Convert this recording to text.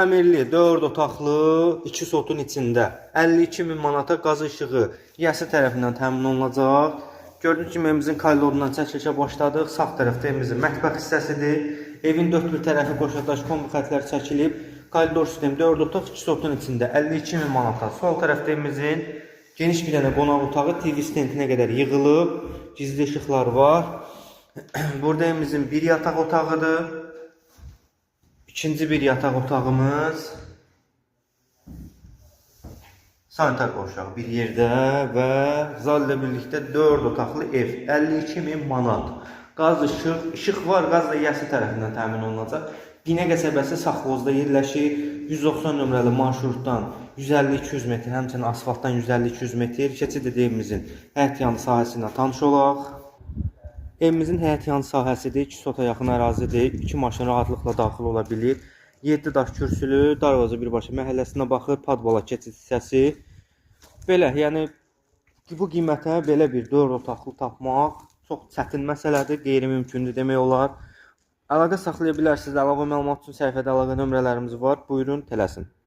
Əmirli 4 otaqlı 2 sotun içində 52.000 manata qaz işığı yəsi tərəfindən təmin olunacaq. Gördüyünüz kimi evimizin koridorundan çəkilişə başladıq. Sağ tərəfdə evimizin mətbəx hissəsidir. Evin dörd bir tərəfi qoşadaş kombi xətləri çəkilib. Koridor sistemi 4 otaq 2 sotun içində 52.000 manata. Sol tərəfdə evimizin geniş bir dənə qonaq otağı TV stendinə qədər yığılıb. Gizli işıqlar var. Burada evimizin bir yataq otağıdır. İkinci bir yataq otağımız. Sanitar qovşağı bir yerdə və zal ilə birlikdə 4 otaqlı ev. 52.000 manat. Qaz işıq var, qaz da yəsi tərəfindən təmin olunacaq. Binə qəsəbəsi Saxvozda yerləşir. 190 nömrəli marşrutdan 150-200 metr, həmçinin asfaltdan 150-200 metr. Keçid evimizin həyət yanı sahəsində tanış olaq. Evimizin həyət yanı sahəsidir, 2 sota yaxın ərazidir, 2 maşın rahatlıqla daxil ola bilir. 7 daş kürsülü, Darvaza birbaşa məhəlləsinə baxır, Padvala keçid hissəsi. Belə, yəni bu qiymətə belə bir 4 otaqlı tapmaq çox çətin məsələdir, qeyri-mümkündür demək olar. Əlaqə saxlaya bilərsiniz, əlavə məlumat üçün səhifədə əlaqə nömrələrimiz var, buyurun, tələsin.